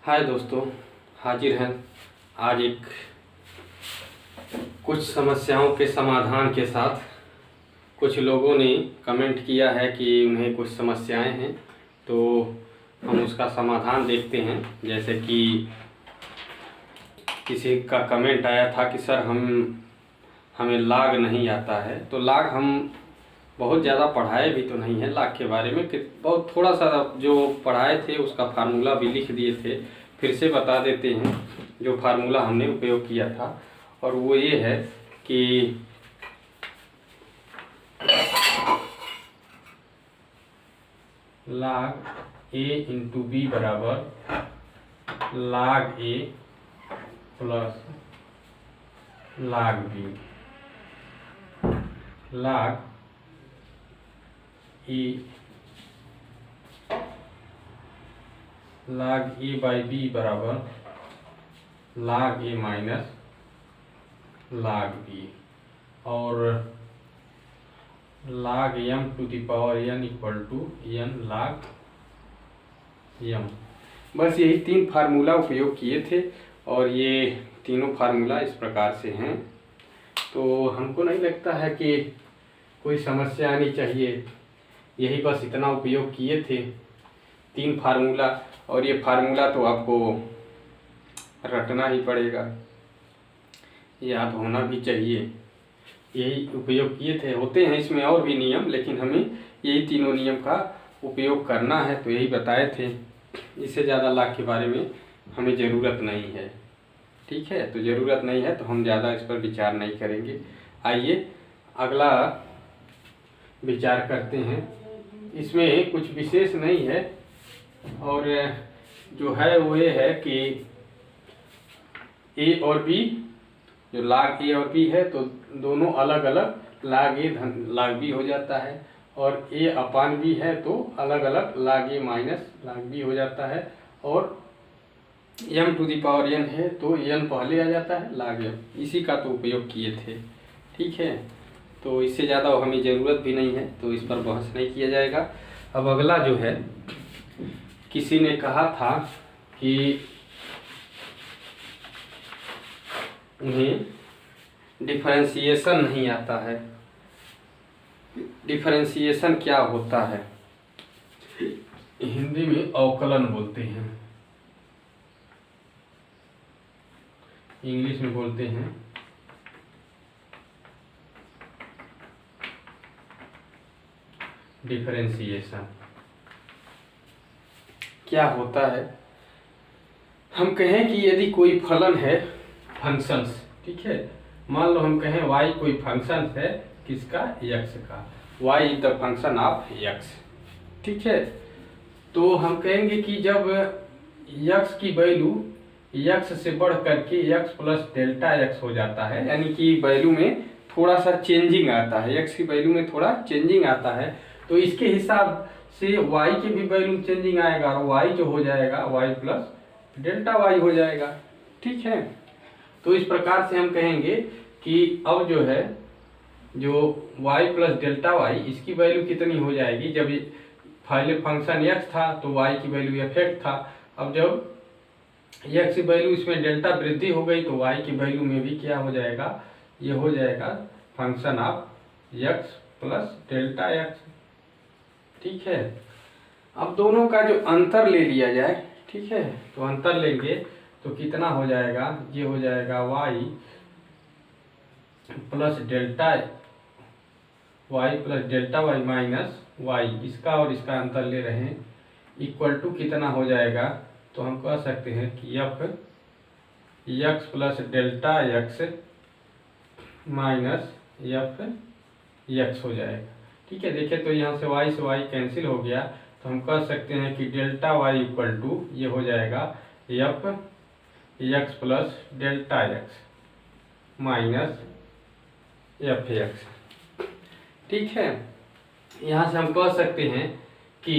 हाय दोस्तों, हाजिर हैं आज एक कुछ समस्याओं के समाधान के साथ। कुछ लोगों ने कमेंट किया है कि उन्हें कुछ समस्याएं हैं, तो हम उसका समाधान देखते हैं। जैसे कि किसी का कमेंट आया था कि सर हमें लाग नहीं आता है। तो लाग हम बहुत ज़्यादा पढ़ाए भी तो नहीं है लाग के बारे में, कि बहुत थोड़ा सा जो पढ़ाए थे उसका फार्मूला भी लिख दिए थे। फिर से बता देते हैं जो फार्मूला हमने उपयोग किया था, और वो ये है कि log a इंटू बी बराबर log a plus log b। log a by B बराबर log a minus log b, और log m to the power n equal to n log m। बस यही तीन फार्मूला उपयोग किए थे, और ये तीनों फार्मूला इस प्रकार से हैं। तो हमको नहीं लगता है कि कोई समस्या आनी चाहिए। यही बस इतना उपयोग किए थे, तीन फार्मूला, और ये फार्मूला तो आपको रटना ही पड़ेगा, याद होना भी चाहिए। यही उपयोग किए थे। होते हैं इसमें और भी नियम, लेकिन हमें यही तीनों नियम का उपयोग करना है, तो यही बताए थे। इससे ज़्यादा लाग के बारे में हमें ज़रूरत नहीं है। ठीक है, तो ज़रूरत नहीं है तो हम ज़्यादा इस पर विचार नहीं करेंगे। आइए अगला विचार करते हैं। इसमें कुछ विशेष नहीं है, और जो है वो ये है कि ए और बी, जो log ए और बी है, तो दोनों अलग अलग log ए धन log बी हो जाता है, और ए अपान बी है तो अलग अलग log A minus log B हो जाता है, और m to the power n है तो n पहले आ जाता है log m। इसी का तो उपयोग किए थे। ठीक है, तो इससे ज़्यादा हमें ज़रूरत भी नहीं है, तो इस पर बहस नहीं किया जाएगा। अब अगला जो है, किसी ने कहा था कि उन्हें डिफरेंशिएशन नहीं आता है। डिफरेंशिएशन क्या होता है? हिंदी में अवकलन बोलते हैं, इंग्लिश में बोलते हैं डिफरेंशिएशन। क्या होता है? हम कहें कि यदि कोई फलन है, फंक्शंस, ठीक है, मान लो हम कहें y कोई फंक्शन है, किसका? x का। y is the function of x। ठीक है, तो हम कहेंगे कि जब x की वैल्यू x से बढ़ करके x प्लस डेल्टा x हो जाता है, यानी कि वैल्यू में थोड़ा सा चेंजिंग आता है, x की वैल्यू में थोड़ा चेंजिंग आता है, तो इसके हिसाब से y के भी वैल्यू में चेंजिंग आएगा, और y जो हो जाएगा y प्लस डेल्टा y हो जाएगा। ठीक है, तो इस प्रकार से हम कहेंगे कि अब जो है, जो y प्लस डेल्टा y, इसकी वैल्यू कितनी हो जाएगी? जब पहले फंक्शन x था तो y की वैल्यू f था। अब जब x की वैल्यू इसमें डेल्टा वृद्धि हो गई तो y की वैल्यू में भी क्या हो जाएगा? ये हो जाएगा function of x plus delta x। ठीक है, अब दोनों का जो अंतर ले लिया जाए, ठीक है, तो अंतर लेंगे तो कितना हो जाएगा? ये हो जाएगा y plus delta y minus y, इसका और इसका अंतर ले रहे हैं, इक्वल टू कितना हो जाएगा? तो हम कह सकते हैं कि f x plus delta x minus f x हो जाएगा। ठीक है, देखिए तो यहाँ से y कैंसिल हो गया, तो हम कह सकते हैं कि डेल्टा y इक्वल टू ये हो जाएगा f x plus delta x minus f x। ठीक है, यहाँ से हम कह सकते हैं कि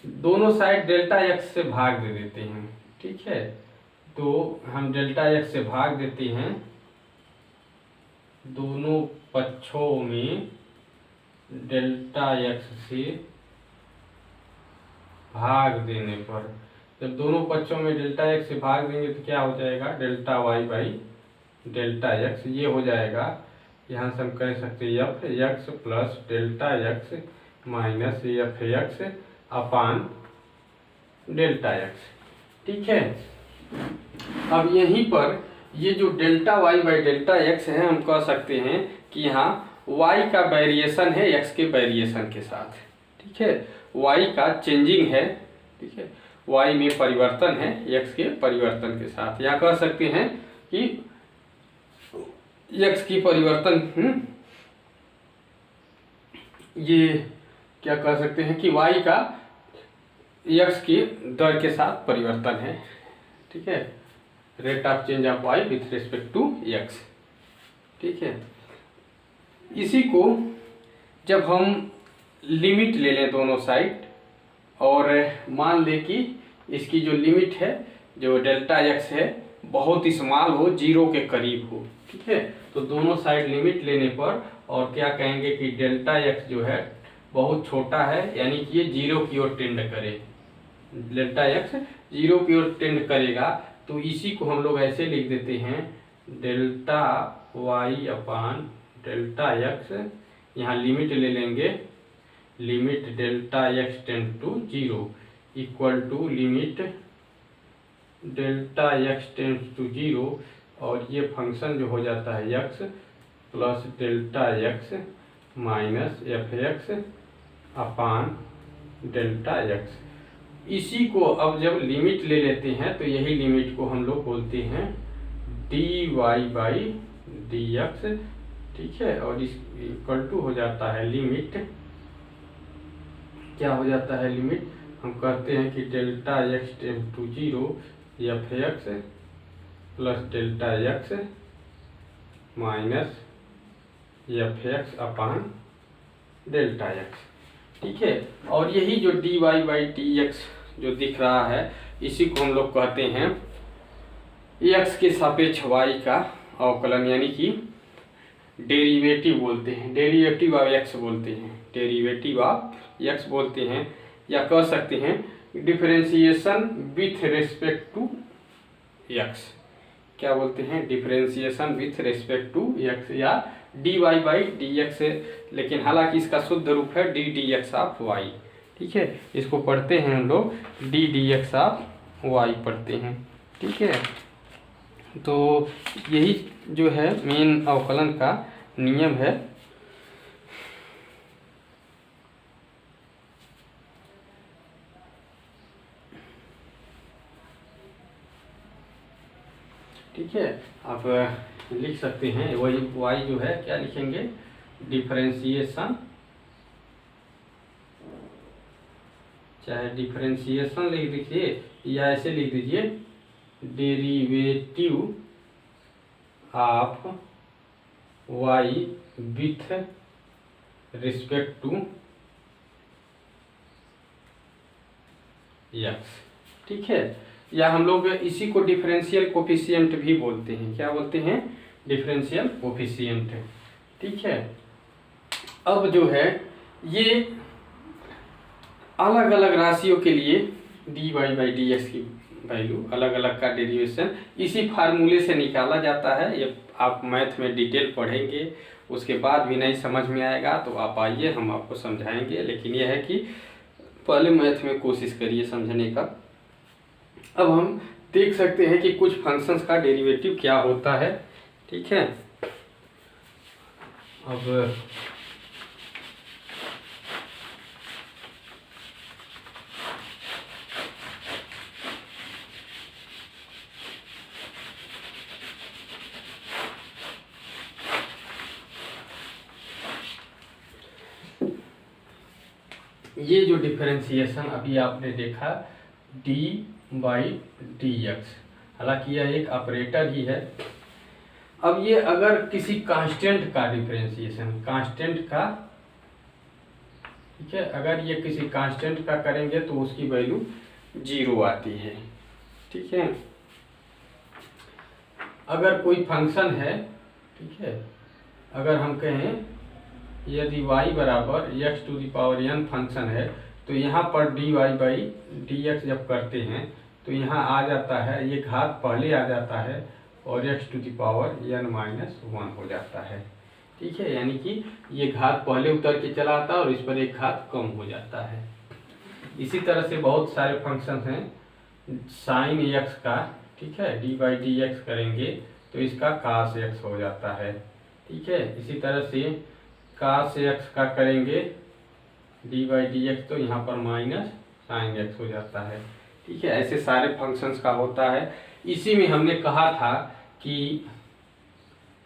दोनों साइड डेल्टा x से भाग दे देते हैं। ठीक है, तो हम डेल्टा x से भाग देते हैं, दोनों पक्षों में डेल्टा x से भाग देने पर जब दोनों पक्षों में डेल्टा एक्स से भाग देंगे तो क्या हो जाएगा, delta Y by delta X. ये हो जाएगा, यहाँ से हम कह सकते हैं F X plus delta X minus F X upon delta X. ठीक है, अब यहीं पर ये जो delta Y by delta X है, हम कह सकते हैं कि यहाँ y का वेरिएशन है x के वेरिएशन के साथ। ठीक है, y का चेंजिंग है, ठीक है, y में परिवर्तन है x के परिवर्तन के साथ। या कह सकते हैं कि x की परिवर्तन ये क्या कह सकते हैं कि y का x की दर के साथ परिवर्तन है। ठीक है, rate of change of y with respect to x। ठीक है, इसी को जब हम लिमिट ले लें दोनों साइड और मान लें कि इसकी जो लिमिट है, जो डेल्टा एक्स है, बहुत स्मॉल हो, 0 के करीब हो। ठीक है, तो दोनों साइड लिमिट लेने पर और क्या कहेंगे कि डेल्टा एक्स जो है बहुत छोटा है, यानी कि ये 0 की ओर टेंड करे। डेल्टा एक्स 0 की ओर टेंड करेगा, तो इसी को हम लोग ऐसे लिख देते हैं, delta Y upon delta X. यहाँ लिमिट ले लेंगे, limit delta X tend to 0 equal to limit delta X tend to 0, और ये फंक्शन जो हो जाता है X plus delta X minus F X upon delta X. इसी को अब जब लिमिट ले लेते हैं तो यही लिमिट को हम लोग बोलते हैं D Y by D X. ठीक है, और इस इक्वल टू हो जाता है लिमिट, क्या हो जाता है लिमिट, हम कहते हैं कि delta X tend to 0 F X plus delta X minus F X upon delta X. ठीक है, और यही जो D Y by D X जो दिख रहा है, इसी को हम लोग कहते हैं एक्स के सापेक्ष वाई का अवकलन, यानी कि डेरिवेटिव बोलते हैं, डेरिवेटिव ऑफ एक्स बोलते हैं, डेरिवेटिव ऑफ एक्स बोलते हैं, या कह सकते हैं differentiation with respect to x. क्या बोलते हैं, differentiation with respect to x, या d Y by D x, लेकिन हालांकि इसका शुद्ध रूप है d d x of y. ठीक है, इसको पढ़ते हैं हम लोग d d x of y पढ़ते हैं। ठीक है, तो यही जो है मेन अवकलन का नियम है। ठीक है, आप लिख सकते हैं वही y जो है, क्या लिखेंगे, डिफरेंशिएशन, चाहे डिफरेंशिएशन लिख दीजिए या ऐसे लिख दीजिए derivative of y with respect to x। ठीक है, या हम लोग इसी को डिफरेंशियल कोफिशिएंट भी बोलते हैं। क्या बोलते हैं, डिफरेंशियल कोफिशिएंट। ठीक है, अब जो है ये अलग अलग राशियों के लिए D Y by D X की वैल्यू अलग अलग का डेरिवेशन इसी फार्मूले से निकाला जाता है। ये आप मैथ में डिटेल पढ़ेंगे, उसके बाद भी नहीं समझ में आएगा तो आप आइए, हम आपको समझाएंगे, लेकिन यह है कि पहले मैथ में कोशिश करिए समझने का। अब हम देख सकते हैं कि कुछ फंक्शंस का डेरिवेटिव क्या होता है। ठीक है, अब ये जो डिफरेंशिएशन अभी आपने देखा डी बाई डी एक्स, हालांकि यह एक ऑपरेटर ही है। अब ये अगर किसी कांस्टेंट का डिफरेंशिएशन, कांस्टेंट का, ठीक है, अगर ये किसी कांस्टेंट का करेंगे तो उसकी वैल्यू 0 आती है। ठीक है, अगर कोई फंक्शन है, ठीक है, अगर हम कहें यदि y बराबर x to the power n function है, तो यहाँ पर dy बाई डी एक्स जब करते हैं तो यहाँ आ जाता है, ये घात पहले आ जाता है और x to the power n-1 हो जाता है। ठीक है, यानी कि ये घात पहले उतर के चला आता है और इस पर एक घात कम हो जाता है। इसी तरह से बहुत सारे फंक्शन हैं साइन x का, ठीक है, d/dx करेंगे तो इसका cos x हो जाता है। ठीक है, इसी तरह से cos x का करेंगे d/dx तो यहाँ पर माइनस साइन x हो जाता है। ठीक है, ऐसे सारे फंक्शंस का होता है। इसी में हमने कहा था कि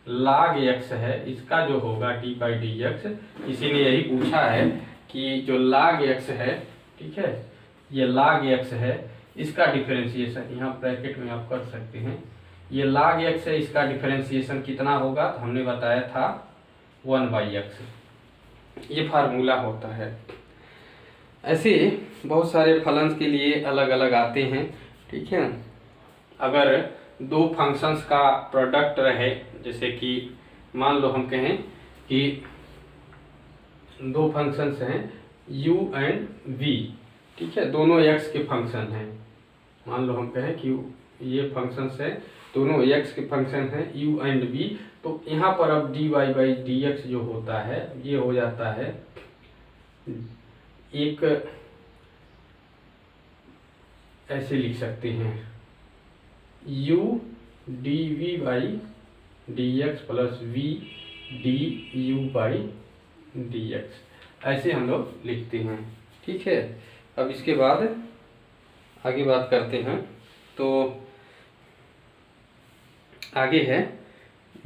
log x है, इसका जो होगा d/dx, इसी ने यही पूछा है कि जो log x है, ठीक है, ये log x है, इसका डिफरेंशिएशन यहाँ ब्रैकेट में आप कर सकते हैं। ये log x है, इसका डिफरेंशिएशन कितना होगा, तो हमने बताया था 1/x। ये फार्मूला होता है। ऐसे बहुत सारे फलन्स के लिए अलग अलग आते हैं। ठीक है, अगर दो फंक्शंस का प्रोडक्ट रहे, जैसे कि मान लो हम कहें कि दो फंक्शंस हैं u एंड v, ठीक है, दोनों x के फंक्शन हैं। मान लो हम कहें कि ये फंक्शंस है, दोनों x के फंक्शन हैं u एंड v, तो यहाँ पर अब dy/dx जो होता है ये हो जाता है एक, ऐसे लिख सकते हैं u dv/dx plus v du/dx, ऐसे हम लोग लिखते हैं। ठीक है, अब इसके बाद आगे बात करते हैं। तो आगे है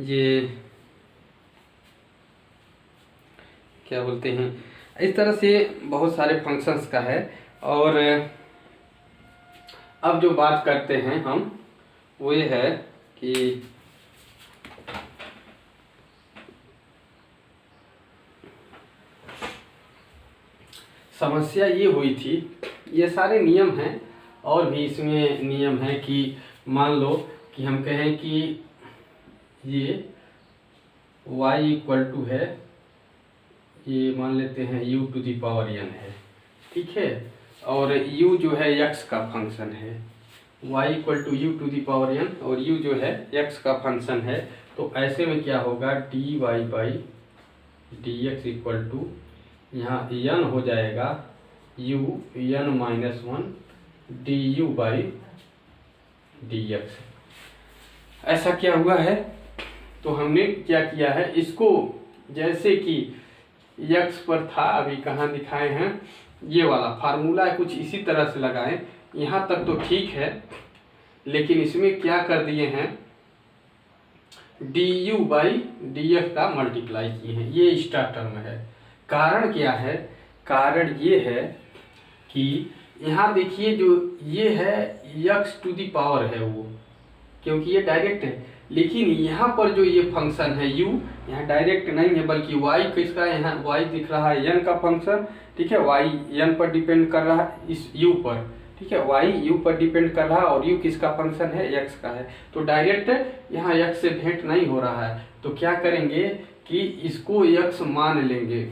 ये क्या बोलते हैं, इस तरह से बहुत सारे फंक्शंस का है। और अब जो बात करते हैं हम वो ये है कि समस्या ये हुई थी, ये सारे नियम हैं और भी इसमें नियम है कि मान लो कि हम कहें कि ये y इक्वल टू है, ये मान लेते हैं u to the power n है। ठीक है, और u जो है x का फंक्शन है, y equal to u to the power n और u जो है x का फंक्शन है। तो ऐसे में क्या होगा, dy/dx इक्वल टू यहाँ n हो जाएगा u n-1 du/dx। ऐसा क्या हुआ है, तो हमने क्या किया है, इसको जैसे कि x पर था, अभी कहाँ दिखाए हैं, ये वाला फार्मूला कुछ इसी तरह से लगाएं। यहाँ तक तो ठीक है, लेकिन इसमें क्या कर दिए हैं, du/dx का मल्टीप्लाई किए हैं, ये एक्स्ट्रा टर्म है। कारण क्या है, कारण ये है कि यहाँ देखिए जो ये है x टू दी पावर है वो, क्योंकि ये डायरेक्ट है, लेकिन यहाँ पर जो ये फंक्शन है u, यहाँ डायरेक्ट नहीं है बल्कि y किसका, यहाँ y दिख रहा है n का फंक्शन। ठीक है, y n पर डिपेंड कर रहा है इस u पर। ठीक है, y u पर डिपेंड कर रहा है और u किसका फंक्शन है, x का है। तो डायरेक्ट यहाँ x से भेंट नहीं हो रहा है, तो क्या करेंगे कि इसको x मान लेंगे।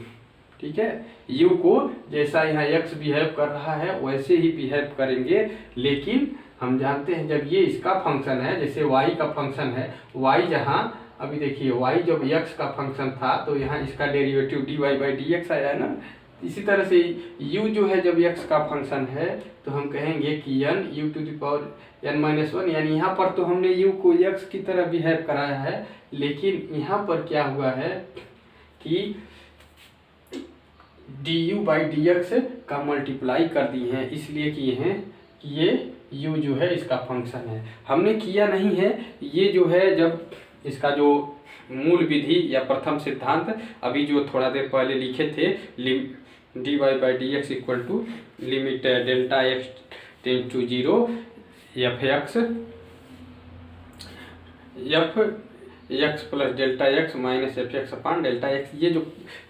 ठीक है, u को जैसा यहाँ x बिहेव कर रहा है वैसे ही बिहेव करेंगे, लेकिन हम जानते हैं जब ये इसका फंक्शन है, जैसे y का फंक्शन है, y जहाँ अभी देखिए y जब x का फंक्शन था तो यहाँ इसका डेरिवेटिव dy/dx आया है ना। इसी तरह से u जो है जब x का फंक्शन है तो हम कहेंगे कि n u to the power n-1, यानी यहाँ पर तो हमने u को x की तरह बिहेव कराया है, लेकिन यहाँ पर क्या हुआ है कि du/dx का मल्टीप्लाई कर दिए हैं, इसलिए किए हैं कि ये u जो है इसका फंक्शन है। हमने किया नहीं है, ये जो है जब इसका जो मूल विधि या प्रथम सिद्धांत अभी जो थोड़ा देर पहले लिखे थे, dy/dx equal to limit delta x tend to 0 f(x plus delta x minus f(x) upon delta x), ये जो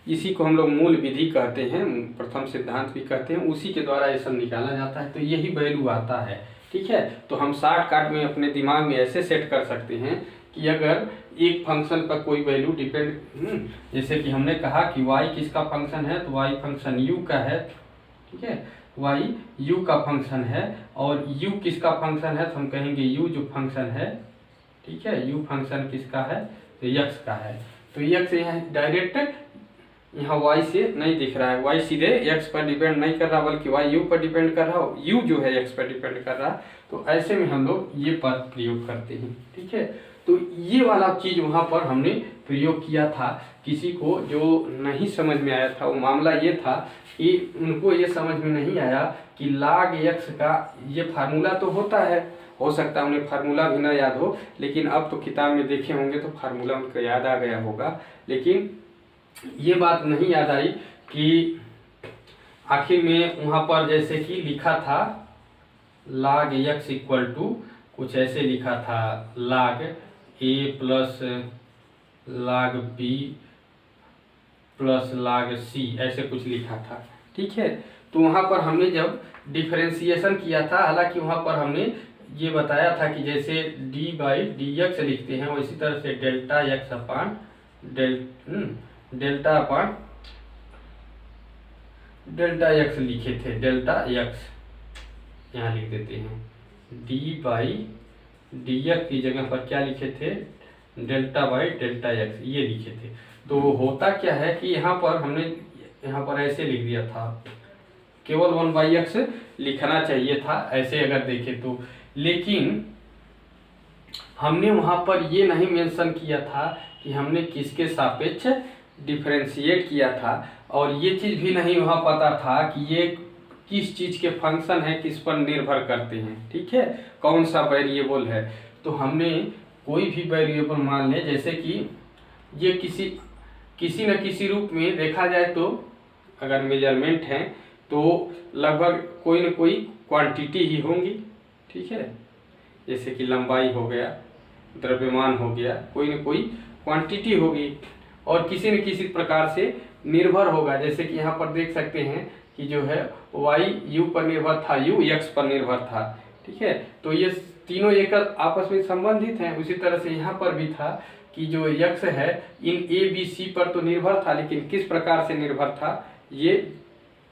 इसी को हम लोग मूल विधि कहते हैं, प्रथम सिद्धांत भी कहते हैं, उसी के द्वारा ये सब निकाला जाता है। तो यही वैल्यू आता है। ठीक है, तो हम शॉर्टकट में अपने दिमाग में ऐसे सेट कर सकते हैं कि अगर एक फंक्शन पर कोई वैल्यू डिपेंड, जैसे कि हमने कहा कि y किसका फंक्शन है, तो y फंक्शन u का है। ठीक है, वाई यू का फंक्शन है और यू किसका फंक्शन है, तो हम कहेंगे यू जो फंक्शन है, ठीक है, यू फंक्शन किसका है, तो यक्स का है। तो यक्स यहाँ डायरेक्ट यहाँ y से नहीं दिख रहा है, y सीधे x पर डिपेंड नहीं कर रहा बल्कि y u पर डिपेंड कर रहा है, u जो है x पर डिपेंड कर रहा है। तो ऐसे में हम लोग ये पद प्रयोग करते हैं, ठीक है। तो ये वाला चीज वहाँ पर हमने प्रयोग किया था। किसी को जो नहीं समझ में आया था वो मामला ये था कि उनको ये समझ में नहीं आया कि log x का ये फार्मूला तो होता है, हो सकता है उन्हें फार्मूला भी ना याद हो, लेकिन अब तो किताब में देखे होंगे तो फार्मूला उनको याद आ गया होगा, लेकिन ये बात नहीं याद आई कि आखिर में वहाँ पर जैसे कि लिखा था log x इक्वल टू कुछ ऐसे लिखा था, log a plus log b plus log c, ऐसे कुछ लिखा था, ठीक है। तो वहाँ पर हमने जब डिफरेंशिएशन किया था, हालांकि वहाँ पर हमने ये बताया था कि जैसे d बाई डी एक्स लिखते हैं वैसी तरह से डेल्टा एक्स अपान डेल्टा अपान डेल्टा एक्स लिखे थे, डेल्टा एक्स यहाँ लिख देते हैं, d बाई डी एक्स की जगह पर क्या लिखे थे, डेल्टा बाई डेल्टा एक्स ये लिखे थे। तो होता क्या है कि यहाँ पर हमने यहाँ पर ऐसे लिख दिया था, केवल 1/x लिखना चाहिए था ऐसे अगर देखें तो, लेकिन हमने वहाँ पर ये नहीं मेंशन किया था कि हमने किसके सापेक्ष डिफरेंशिएट किया था, और ये चीज़ भी नहीं वहाँ पता था कि ये किस चीज़ के फंक्शन है, किस पर निर्भर करते हैं, ठीक है, कौन सा वेरिएबल है। तो हमने कोई भी वेरिएबल मान लें, जैसे कि ये किसी न किसी रूप में देखा जाए तो अगर मेजरमेंट है तो लगभग कोई न कोई क्वांटिटी ही होंगी, ठीक है, जैसे कि लंबाई हो गया, द्रव्यमान हो गया, कोई न कोई क्वांटिटी होगी और किसी न किसी प्रकार से निर्भर होगा। जैसे कि यहाँ पर देख सकते हैं कि जो है y u पर निर्भर था, u x पर निर्भर था, ठीक है। तो ये तीनों एक आपस में संबंधित हैं। उसी तरह से यहाँ पर भी था कि जो x है इन a b c पर तो निर्भर था, लेकिन किस प्रकार से निर्भर था ये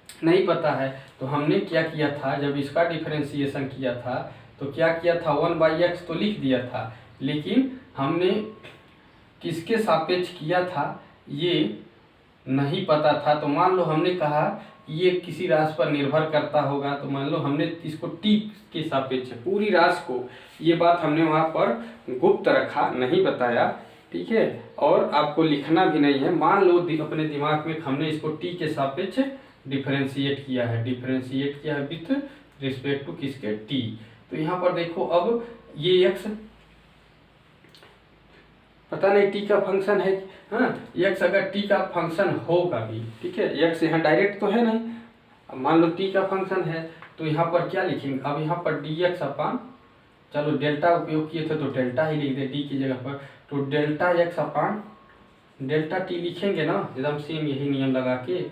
नहीं पता है। तो हमने क्या किया था, जब इसका डिफरेंशिएशन किया था तो क्या किया था, 1/x तो लिख दिया था, लेकिन हमने किसके सापेक्ष किया था ये नहीं पता था। तो मान लो हमने कहा ये किसी राशि पर निर्भर करता होगा, तो मान लो हमने इसको t के सापेक्ष पूरी राशि को, ये बात हमने वहाँ पर गुप्त रखा, नहीं बताया, ठीक है, और आपको लिखना भी नहीं है। मान लो अपने दिमाग में हमने इसको t के सापेक्ष डिफरेंशिएट किया है, विथ रिस्पेक्ट टू किसके, t। तो यहाँ पर देखो अब ये x पता नहीं t का फंक्शन है, हाँ, x अगर t का फंक्शन होगा भी, ठीक है, x यहाँ डायरेक्ट तो है नहीं, अब मान लो t का फंक्शन है तो यहाँ पर क्या लिखेंगे, अब यहाँ पर dx अपान, चलो डेल्टा उपयोग किए थे तो डेल्टा ही लिख दे d की जगह पर, तो डेल्टा x अपान डेल्टा t लिखेंगे ना, एकदम सेम यही नियम लगा के,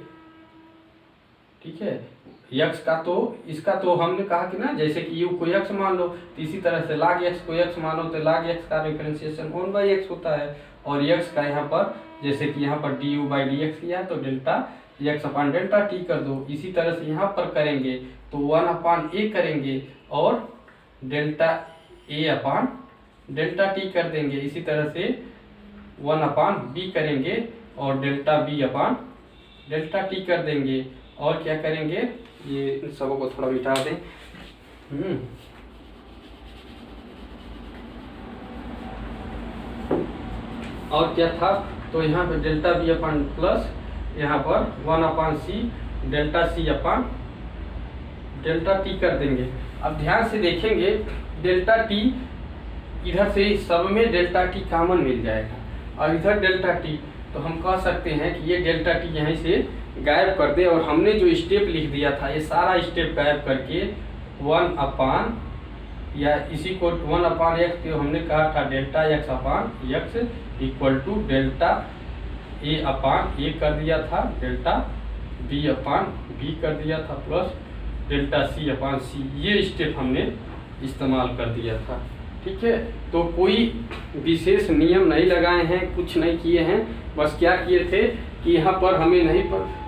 ठीक है। x का तो इसका तो हमने कहा कि ना, जैसे कि u को x मान लो तो इसी तरह से log x को x मानो तो log x का डिफरेंशिएशन 1/x होता है, और x का यहाँ पर जैसे कि यहाँ पर du/dx किया है तो डेल्टा x अपान डेल्टा t कर दो। इसी तरह से यहाँ पर करेंगे तो 1/a करेंगे और delta a upon delta t कर देंगे। इसी तरह से 1/b करेंगे और डेल्टा b अपान डेल्टा t कर देंगे। और क्या करेंगे, ये इन सबों को थोड़ा मिटा दें, और क्या था, तो यहाँ पे डेल्टा बी अपान प्लस यहाँ पर 1/c delta C upon delta T कर देंगे। अब ध्यान से देखेंगे डेल्टा टी इधर से सब में डेल्टा टी कॉमन मिल जाएगा और इधर डेल्टा टी, तो हम कह सकते हैं कि ये डेल्टा टी यहीं से गायब कर दे, और हमने जो स्टेप लिख दिया था ये सारा स्टेप गायब करके 1 अपान या इसी को 1/x को हमने कहा था delta x upon x equal to delta a upon a कर दिया था, डेल्टा b अपान b कर दिया था, प्लस डेल्टा c अपान c, ये स्टेप हमने इस्तेमाल कर दिया था, ठीक है। तो कोई विशेष नियम नहीं लगाए हैं, कुछ नहीं किए हैं, बस क्या किए थे कि यहाँ पर हमें नहीं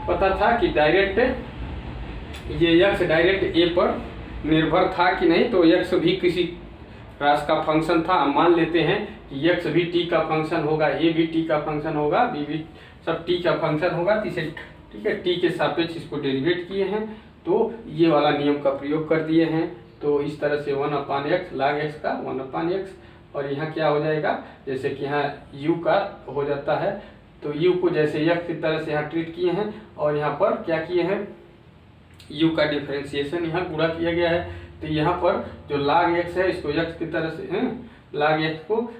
पता था कि डायरेक्ट ये यक्स डायरेक्ट ए पर निर्भर था कि नहीं, तो यक्स भी किसी राशि का फंक्शन था। मान लेते हैं कि यक्स भी टी का फंक्शन होगा, ए भी टी का फंक्शन होगा, बी भी सब टी का फंक्शन होगा। इसे ठीक है टी के सापेक्ष इसको डेरिवेट किए हैं, तो ये वाला नियम का प्रयोग कर दिए हैं। तो इस तरह से 1/x log x का 1/x, और यहाँ क्या हो जाएगा, जैसे कि यहाँ u का हो जाता है, तो u को जैसे x की तरह से यहाँ ट्रीट किए हैं, और यहाँ पर क्या किए हैं, u का डिफरेंशिएशन यहाँ गुणा किया गया है। तो यहाँ पर जो log x है इसको x की तरह से log x को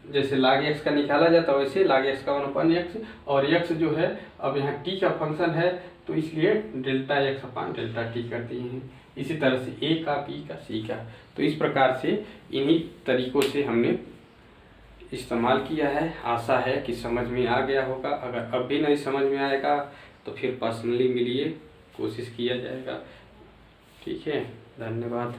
जैसे log x का निकाला जाता है वैसे log x का 1/x, और x जो है अब यहाँ t का फंक्शन है, तो इसलिए डेल्टा x अपान डेल्टा टी कर दिए हैं। इसी तरह से a का, b का, c का। तो इस प्रकार से इन्हीं तरीकों से हमने इस्तेमाल किया है। आशा है कि समझ में आ गया होगा। अगर अब भी नहीं समझ में आएगा तो फिर पर्सनली मिलिए, कोशिश किया जाएगा। ठीक है, धन्यवाद।